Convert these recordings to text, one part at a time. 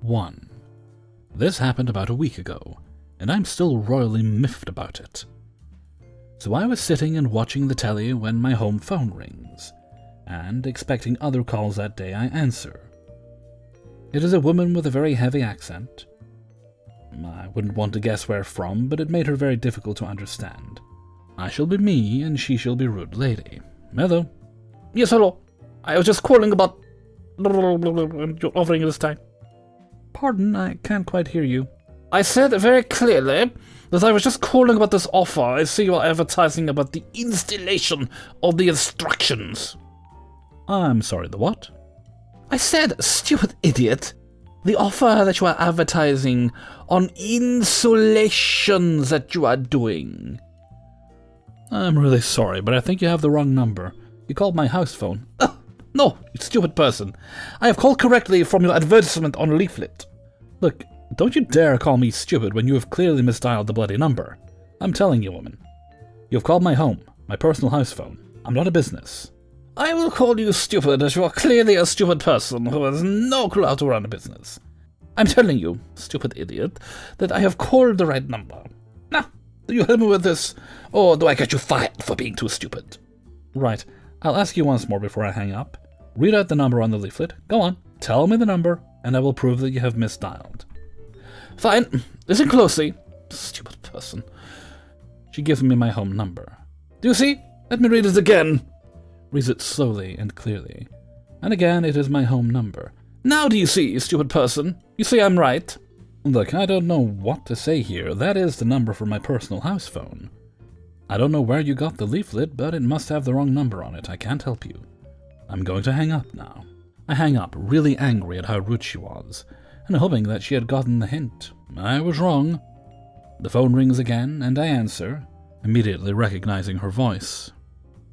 1. This happened about a week ago, and I'm still royally miffed about it. So I was sitting and watching the telly when my home phone rings, and expecting other calls that day, I answer. It is a woman with a very heavy accent. I wouldn't want to guess where from, but it made her very difficult to understand. I shall be me, and she shall be rude lady. Hello? Yes, hello. I was just calling about your offering this time. Pardon, I can't quite hear you. I said very clearly that I was just calling about this offer. I see you are advertising about the installation of the instructions. I'm sorry, the what? I said, stupid idiot, the offer that you are advertising on insulations that you are doing. I'm really sorry, but I think you have the wrong number. You called my house phone. No, you stupid person. I have called correctly from your advertisement on leaflet. Look, don't you dare call me stupid when you have clearly misdialed the bloody number. I'm telling you, woman. You have called my home, my personal house phone. I'm not a business. I will call you stupid as you are clearly a stupid person who has no clue how to run a business. I'm telling you, stupid idiot, that I have called the right number. Now, do you help me with this, or do I get you fired for being too stupid? Right. I'll ask you once more before I hang up. Read out the number on the leaflet. Go on. Tell me the number, and I will prove that you have misdialed. Fine. Listen closely. Stupid person. She gives me my home number. Do you see? Let me read it again. Reads it slowly and clearly. And again, it is my home number. Now do you see, stupid person? You see I'm right. Look, I don't know what to say here. That is the number for my personal house phone. I don't know where you got the leaflet, but it must have the wrong number on it. I can't help you. I'm going to hang up now. I hang up, really angry at how rude she was, and hoping that she had gotten the hint. I was wrong. The phone rings again, and I answer, immediately recognizing her voice.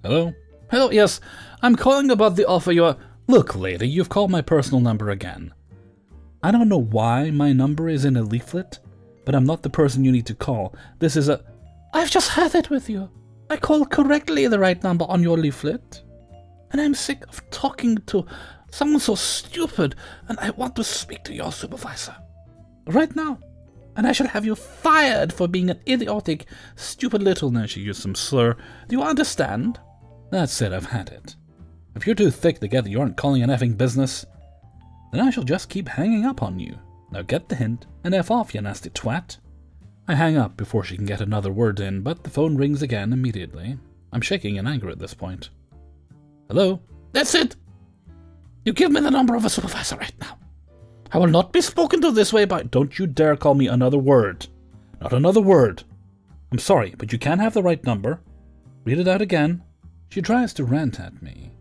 Hello? Hello, yes. I'm calling about the offer you are... Look, lady, you've called my personal number again. I don't know why my number is in a leaflet, but I'm not the person you need to call. This is a... I've just had it with you. I called correctly the right number on your leaflet. And I'm sick of talking to someone so stupid, and I want to speak to your supervisor. Right now. And I should have you fired for being an idiotic, stupid little... Now she used some slur. Do you understand? That's it, I've had it. If you're too thick to get that you aren't calling an effing business, then I shall just keep hanging up on you. Now get the hint, and F off, you nasty twat. I hang up before she can get another word in, but the phone rings again immediately. I'm shaking in anger at this point. Hello? That's it. You give me the number of a supervisor right now. I will not be spoken to this way by... Don't you dare call me another word. Not another word. I'm sorry, but you can't have the right number. Read it out again. She tries to rant at me,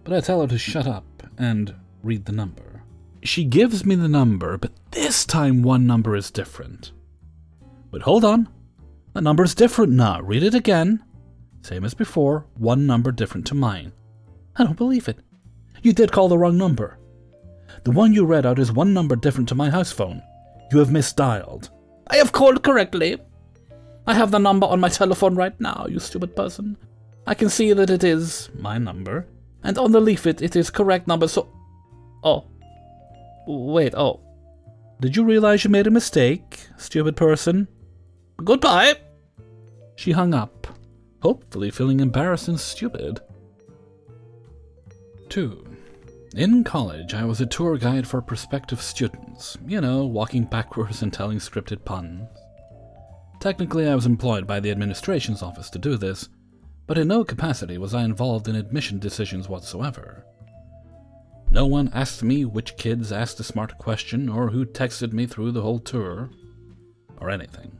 but I tell her to shut up and read the number. She gives me the number, but this time one number is different. But hold on. The number is different now. Read it again. Same as before, one number different to mine. I don't believe it. You did call the wrong number. The one you read out is one number different to my house phone. You have misdialed. I have called correctly. I have the number on my telephone right now, you stupid person. I can see that it is my number. And on the leaflet, it is correct number, so... Oh. Wait, oh. Did you realize you made a mistake, stupid person? Goodbye. She hung up, hopefully feeling embarrassed and stupid. 2. In college, I was a tour guide for prospective students. You know, walking backwards and telling scripted puns. Technically, I was employed by the administration's office to do this, but in no capacity was I involved in admission decisions whatsoever. No one asked me which kids asked a smart question or who texted me through the whole tour, or anything.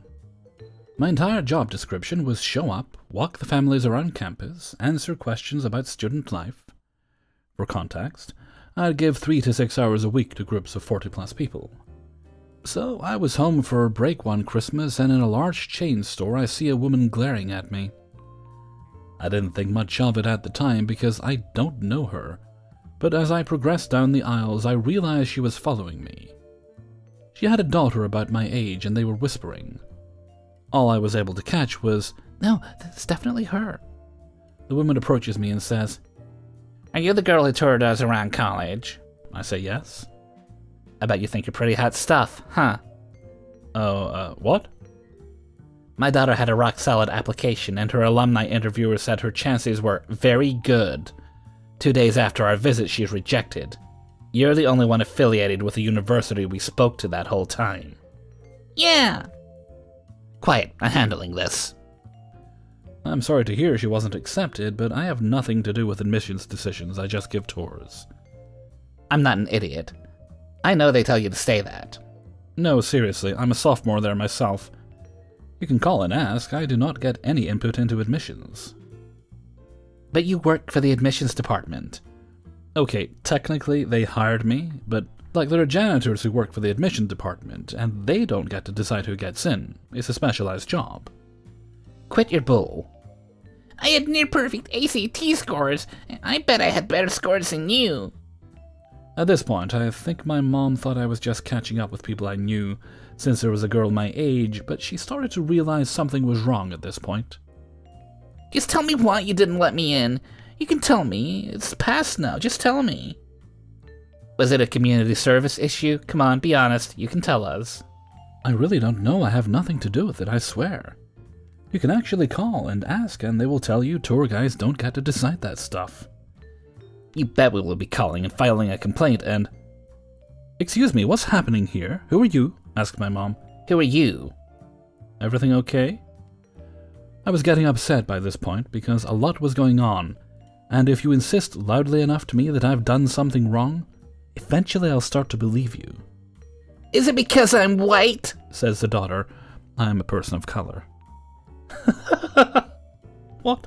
My entire job description was show up, walk the families around campus, answer questions about student life. For context, I'd give 3 to 6 hours a week to groups of 40+ people. So I was home for a break one Christmas, and in a large chain store I see a woman glaring at me. I didn't think much of it at the time because I don't know her, but as I progressed down the aisles I realized she was following me. She had a daughter about my age and they were whispering. All I was able to catch was, "No, that's definitely her." The woman approaches me and says, "Are you the girl who toured us around college?" I say yes. I bet you think you're pretty hot stuff, huh? Oh, what? My daughter had a rock-solid application, and her alumni interviewer said her chances were very good. 2 days after our visit, she's rejected. You're the only one affiliated with the university we spoke to that whole time. Yeah. Quiet, I'm handling this. I'm sorry to hear she wasn't accepted, but I have nothing to do with admissions decisions. I just give tours. I'm not an idiot. I know they tell you to say that. No, seriously, I'm a sophomore there myself. You can call and ask. I do not get any input into admissions. But you work for the admissions department. Okay, technically they hired me, but there are janitors who work for the admission department, and they don't get to decide who gets in. It's a specialized job. Quit your bull. I had near-perfect ACT scores. I bet I had better scores than you. At this point, I think my mom thought I was just catching up with people I knew, since there was a girl my age, but she started to realize something was wrong at this point. Just tell me why you didn't let me in. You can tell me. It's past now. Just tell me. Was it a community service issue? Come on, be honest. You can tell us. I really don't know. I have nothing to do with it, I swear. You can actually call and ask, and they will tell you tour guides don't get to decide that stuff. You bet we will be calling and filing a complaint and... Excuse me, what's happening here? Who are you? Asked my mom. Who are you? Everything okay? I was getting upset by this point because a lot was going on, and if you insist loudly enough to me that I've done something wrong, eventually I'll start to believe you. Is it because I'm white? Says the daughter. I am a person of color. What?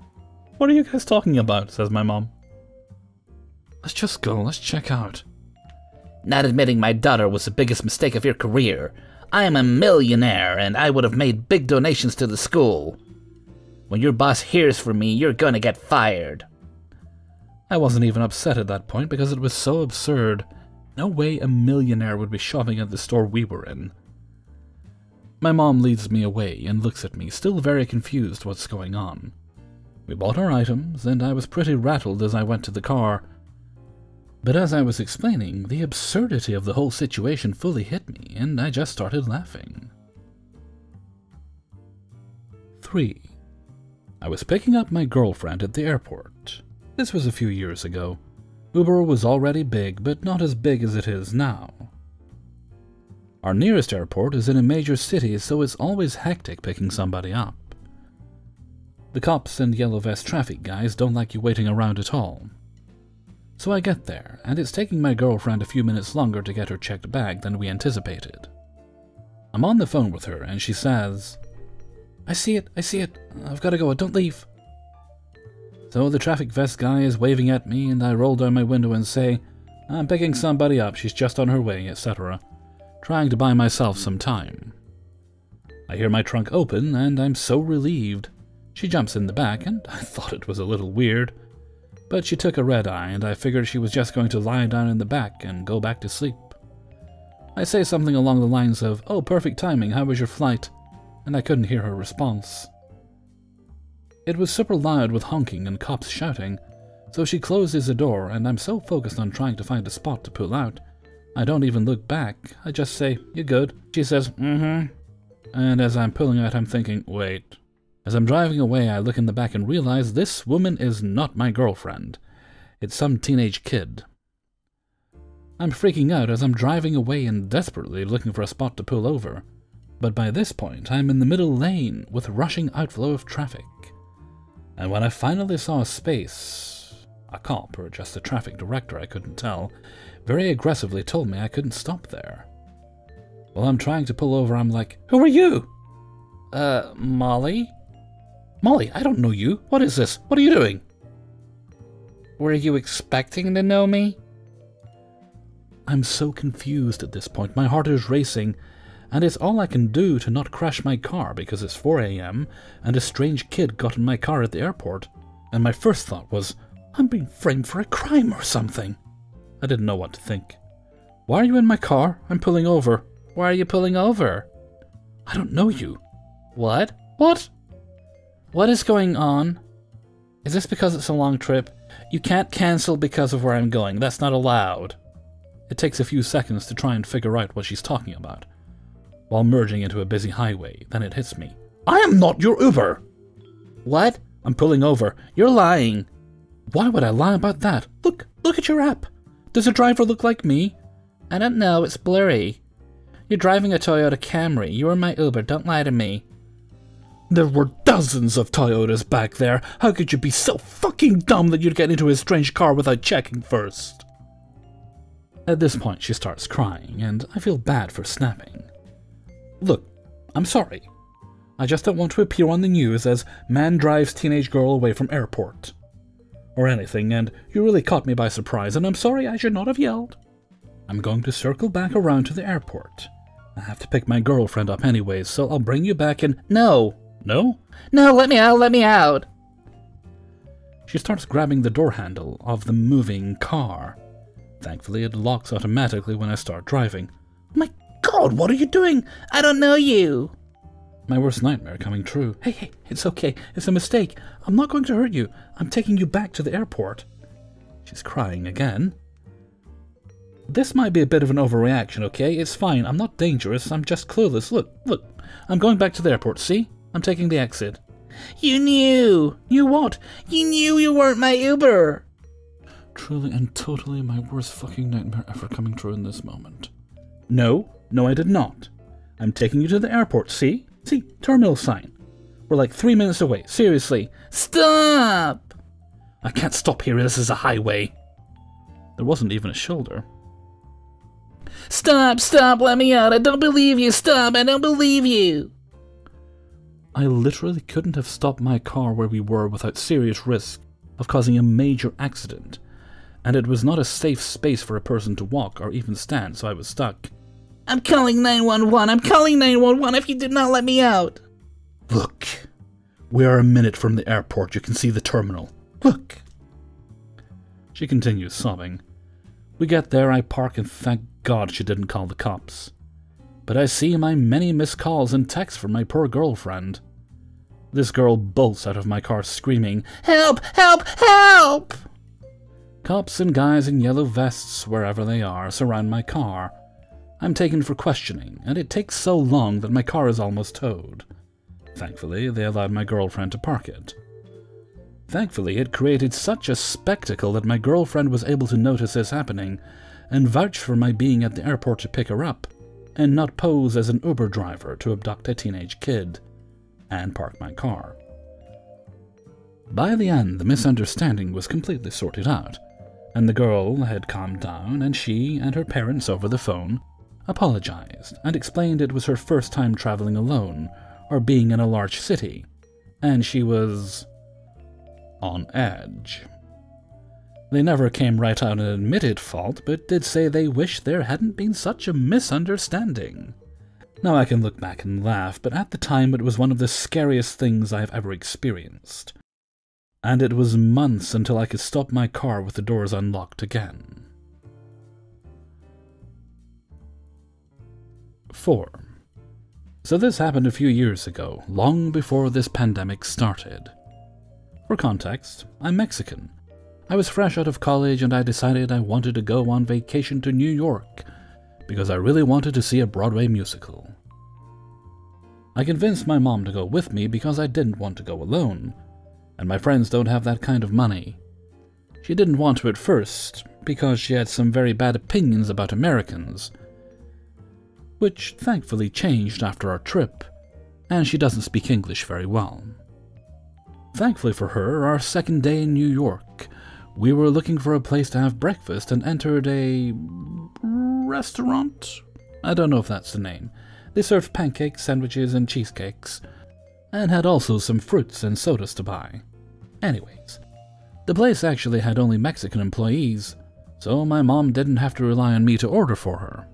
What are you guys talking about? Says my mom. Let's just go. Let's check out. Not admitting my daughter was the biggest mistake of your career. I am a millionaire, and I would have made big donations to the school. When your boss hears from me, you're gonna get fired. I wasn't even upset at that point because it was so absurd. No way a millionaire would be shopping at the store we were in. My mom leads me away and looks at me, still very confused what's going on. We bought our items, and I was pretty rattled as I went to the car. But as I was explaining, the absurdity of the whole situation fully hit me, and I just started laughing. 3. I was picking up my girlfriend at the airport. This was a few years ago. Uber was already big, but not as big as it is now. Our nearest airport is in a major city, so it's always hectic picking somebody up. The cops and yellow vest traffic guys don't like you waiting around at all. So I get there, and it's taking my girlfriend a few minutes longer to get her checked bag than we anticipated. I'm on the phone with her, and she says, I see it, I've got to go, don't leave. So the traffic vest guy is waving at me, and I roll down my window and say, I'm picking somebody up, she's just on her way, etc., trying to buy myself some time. I hear my trunk open, and I'm so relieved. She jumps in the back, and I thought it was a little weird. But she took a red-eye, and I figured she was just going to lie down in the back and go back to sleep. I say something along the lines of, oh, perfect timing, how was your flight? And I couldn't hear her response. It was super loud with honking and cops shouting, so she closes the door, and I'm so focused on trying to find a spot to pull out, I don't even look back. I just say, you good? She says, mm-hmm. And as I'm pulling out, I'm thinking, wait. As I'm driving away, I look in the back and realize this woman is not my girlfriend. It's some teenage kid. I'm freaking out as I'm driving away and desperately looking for a spot to pull over. But by this point, I'm in the middle lane with rushing outflow of traffic. And when I finally saw a space, a cop or just a traffic director, I couldn't tell, very aggressively told me I couldn't stop there. While I'm trying to pull over, I'm like, who are you? Molly? Molly, I don't know you. What is this? What are you doing? Were you expecting to know me? I'm so confused at this point. My heart is racing, and it's all I can do to not crash my car because it's 4 a.m. and a strange kid got in my car at the airport, and my first thought was, I'm being framed for a crime or something. I didn't know what to think. Why are you in my car? I'm pulling over. Why are you pulling over? I don't know you. What? What? What is going on? Is this because it's a long trip? You can't cancel because of where I'm going. That's not allowed. It takes a few seconds to try and figure out what she's talking about, while merging into a busy highway. Then it hits me. I am not your Uber! What? I'm pulling over. You're lying. Why would I lie about that? Look at your app. Does the driver look like me? I don't know, it's blurry. You're driving a Toyota Camry. You were my Uber, don't lie to me. There were dozens of Toyotas back there. How could you be so fucking dumb that you'd get into a strange car without checking first? At this point, she starts crying, and I feel bad for snapping. Look, I'm sorry. I just don't want to appear on the news as man drives teenage girl away from airport. Or anything, and you really caught me by surprise, and I'm sorry I should not have yelled. I'm going to circle back around to the airport. I have to pick my girlfriend up anyways, so I'll bring you back and— No! No? No, let me out! She starts grabbing the door handle of the moving car. Thankfully, it locks automatically when I start driving. Oh my God, what are you doing? I don't know you! My worst nightmare coming true. Hey, it's okay. It's a mistake. I'm not going to hurt you. I'm taking you back to the airport. She's crying again. This might be a bit of an overreaction, okay? It's fine. I'm not dangerous. I'm just clueless. Look. I'm going back to the airport, see? I'm taking the exit. You knew! Knew what? You knew you weren't my Uber! Truly and totally my worst fucking nightmare ever coming true in this moment. No, I did not. I'm taking you to the airport, see? See, terminal sign. We're like 3 minutes away, seriously. Stop! I can't stop here, this is a highway. There wasn't even a shoulder. Stop, let me out, I don't believe you, stop, I don't believe you! I literally couldn't have stopped my car where we were without serious risk of causing a major accident, and it was not a safe space for a person to walk or even stand, so I was stuck. I'm calling 911, I'm calling 911 if you do not let me out! Look, we are a minute from the airport, you can see the terminal. Look! She continues sobbing. We get there, I park, and thank God she didn't call the cops. But I see my many missed calls and texts from my poor girlfriend. This girl bolts out of my car screaming, Help! Help! Help! Cops and guys in yellow vests, wherever they are, surround my car. I'm taken for questioning, and it takes so long that my car is almost towed. Thankfully, they allowed my girlfriend to park it. Thankfully, it created such a spectacle that my girlfriend was able to notice this happening and vouch for my being at the airport to pick her up, and not pose as an Uber driver to abduct a teenage kid, and park my car. By the end, the misunderstanding was completely sorted out, and the girl had calmed down, and she and her parents over the phone apologized and explained it was her first time traveling alone or being in a large city, and she was on edge. They never came right out and admitted fault, but did say they wish there hadn't been such a misunderstanding. Now I can look back and laugh, but at the time it was one of the scariest things I've ever experienced. And it was months until I could stop my car with the doors unlocked again. 4. So this happened a few years ago, long before this pandemic started. For context, I'm Mexican. I was fresh out of college and I decided I wanted to go on vacation to New York because I really wanted to see a Broadway musical. I convinced my mom to go with me because I didn't want to go alone, and my friends don't have that kind of money. She didn't want to at first because she had some very bad opinions about Americans, which thankfully changed after our trip, and she doesn't speak English very well. Thankfully for her, our second day in New York, we were looking for a place to have breakfast and entered a restaurant? I don't know if that's the name. They served pancakes, sandwiches, and cheesecakes, and had also some fruits and sodas to buy. Anyways, the place actually had only Mexican employees, so my mom didn't have to rely on me to order for her,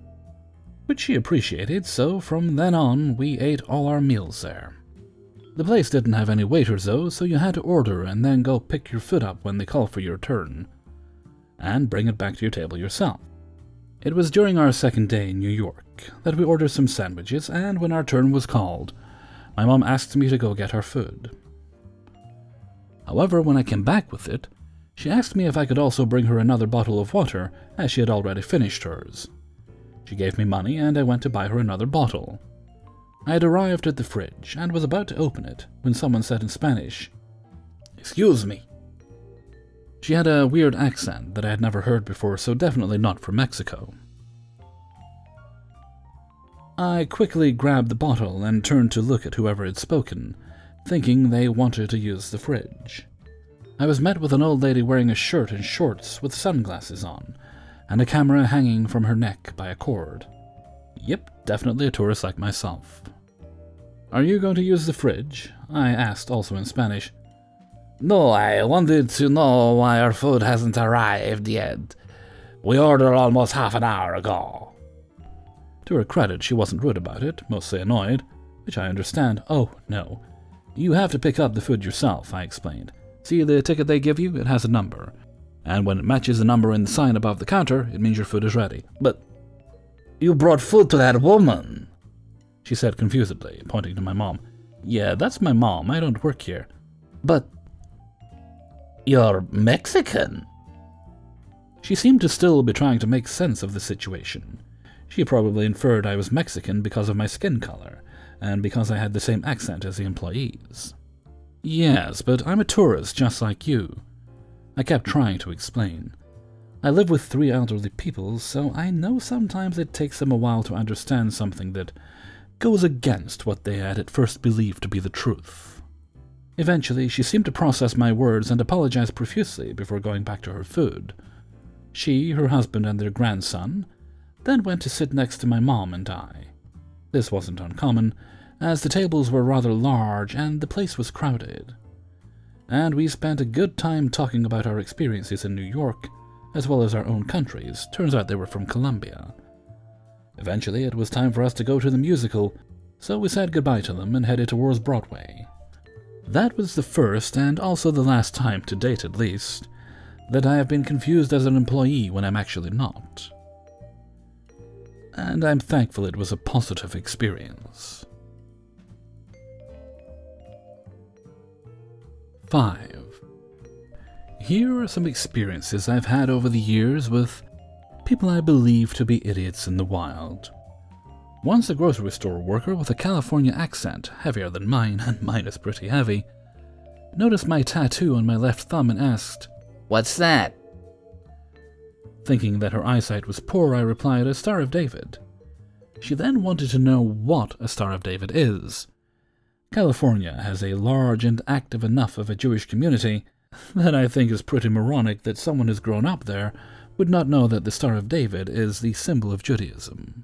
which she appreciated, so from then on we ate all our meals there. The place didn't have any waiters though, so you had to order and then go pick your food up when they call for your turn, and bring it back to your table yourself. It was during our second day in New York that we ordered some sandwiches, and when our turn was called, my mom asked me to go get our food. However, when I came back with it, She asked me if I could also bring her another bottle of water, as she had already finished hers. She gave me money, and I went to buy her another bottle. I had arrived at the fridge, and was about to open it, when someone said in Spanish, "Excuse me." She had a weird accent that I had never heard before, so definitely not from Mexico. I quickly grabbed the bottle and turned to look at whoever had spoken, thinking they wanted to use the fridge. I was met with an old lady wearing a shirt and shorts with sunglasses on, and a camera hanging from her neck by a cord. Yep, definitely a tourist like myself. "Are you going to use the fridge?" I asked, also in Spanish. No, I wanted to know why our food hasn't arrived yet. We ordered almost half an hour ago. To her credit, she wasn't rude about it, mostly annoyed, which I understand. "Oh, no. You have to pick up the food yourself," I explained. "See the ticket they give you? It has a number. And when it matches the number in the sign above the counter, it means your food is ready." "But you brought food to that woman," she said confusedly, pointing to my mom. "Yeah, that's my mom. I don't work here." "But you're Mexican." She seemed to still be trying to make sense of the situation. She probably inferred I was Mexican because of my skin color, and because I had the same accent as the employees. "Yes, but I'm a tourist just like you," I kept trying to explain. "I live with 3 elderly people, so I know sometimes it takes them a while to understand something that goes against what they had at first believed to be the truth." Eventually, she seemed to process my words and apologize profusely before going back to her food. She, her husband, and their grandson then went to sit next to my mom and I. This wasn't uncommon, as the tables were rather large and the place was crowded. And we spent a good time talking about our experiences in New York, as well as our own countries. Turns out they were from Colombia. Eventually, it was time for us to go to the musical, so we said goodbye to them and headed towards Broadway. That was the first, and also the last time, to date at least, that I have been confused as an employee when I'm actually not. And I'm thankful it was a positive experience. 5. Here are some experiences I've had over the years with people I believe to be idiots in the wild. Once a grocery store worker with a California accent, heavier than mine, and mine is pretty heavy, noticed my tattoo on my left thumb and asked, "What's that?" Thinking that her eyesight was poor, I replied, "A Star of David." She then wanted to know what a Star of David is. California has a large and active enough of a Jewish community that I think is pretty moronic that someone who's grown up there would not know that the Star of David is the symbol of Judaism.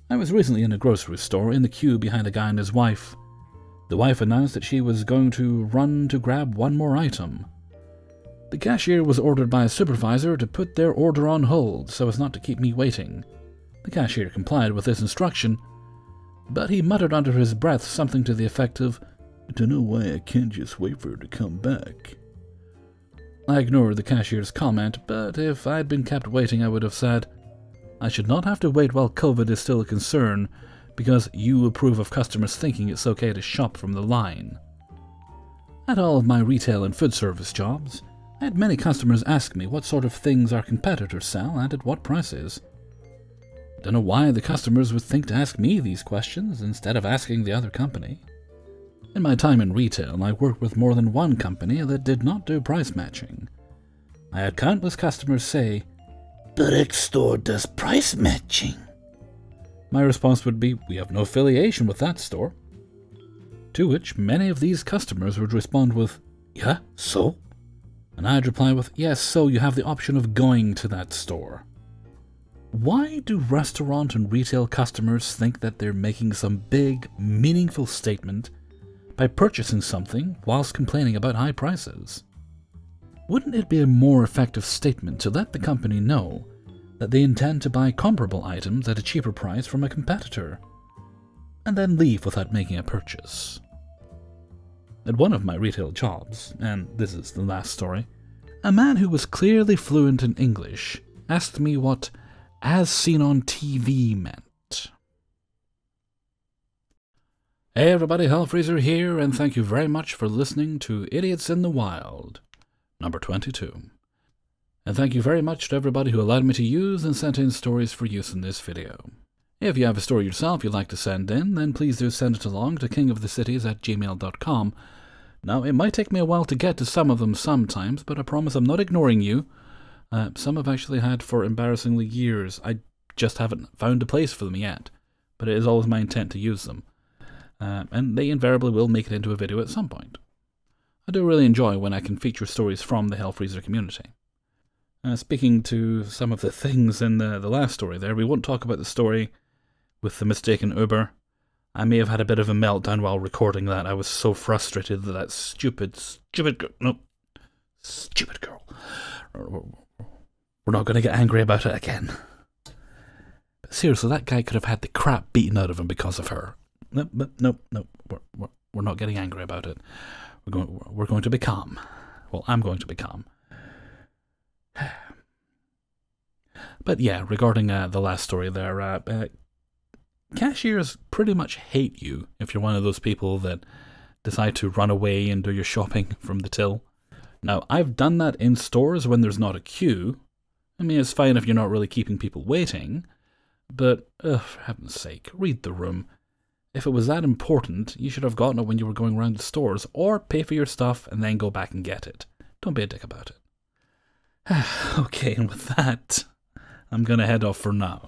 I was recently in a grocery store in the queue behind a guy and his wife. The wife announced that she was going to run to grab one more item. The cashier was ordered by a supervisor to put their order on hold so as not to keep me waiting. The cashier complied with this instruction, but he muttered under his breath something to the effect of, "I don't know why I can't just wait for her to come back." I ignored the cashier's comment, but if I'd been kept waiting I would have said, "I should not have to wait while COVID is still a concern, because you approve of customers thinking it's okay to shop from the line." At all of my retail and food service jobs, I had many customers ask me what sort of things our competitors sell and at what prices. Don't know why the customers would think to ask me these questions instead of asking the other company. In my time in retail, I worked with more than one company that did not do price matching. I had countless customers say, "But X store does price matching." My response would be, "We have no affiliation with that store." To which many of these customers would respond with, "Yeah, so?" And I'd reply with, "Yes, so you have the option of going to that store." Why do restaurant and retail customers think that they're making some big, meaningful statement by purchasing something whilst complaining about high prices? Wouldn't it be a more effective statement to let the company know that they intend to buy comparable items at a cheaper price from a competitor, and then leave without making a purchase? At one of my retail jobs, and this is the last story, a man who was clearly fluent in English asked me what "as seen on TV" meant. Hey everybody, Hellfreezer here, and thank you very much for listening to Idiots in the Wild, number 22. And thank you very much to everybody who allowed me to use and sent in stories for use in this video. If you have a story yourself you'd like to send in, then please do send it along to kingofthecities@gmail.com. Now, it might take me a while to get to some of them sometimes, but I promise I'm not ignoring you. Some I've actually had for embarrassingly years. I just haven't found a place for them yet, but it is always my intent to use them. And they invariably will make it into a video at some point. I do really enjoy when I can feature stories from the Hellfreezer community. Speaking to some of the things in the last story there, we won't talk about the story with the mistaken Uber. I may have had a bit of a meltdown while recording that. I was so frustrated that stupid girl. We're not going to get angry about it again. But seriously, that guy could have had the crap beaten out of him because of her. Nope. We're not getting angry about it. We're going to be calm. Well, I'm going to be calm. But yeah, regarding the last story there, cashiers pretty much hate you if you're one of those people that decide to run away and do your shopping from the till. Now, I've done that in stores when there's not a queue. I mean, it's fine if you're not really keeping people waiting, but, for heaven's sake, read the room. If it was that important, you should have gotten it when you were going around the stores, or pay for your stuff and then go back and get it. Don't be a dick about it. Okay, and with that, I'm going to head off for now.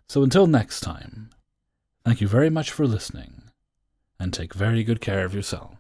So until next time, thank you very much for listening, and take very good care of yourself.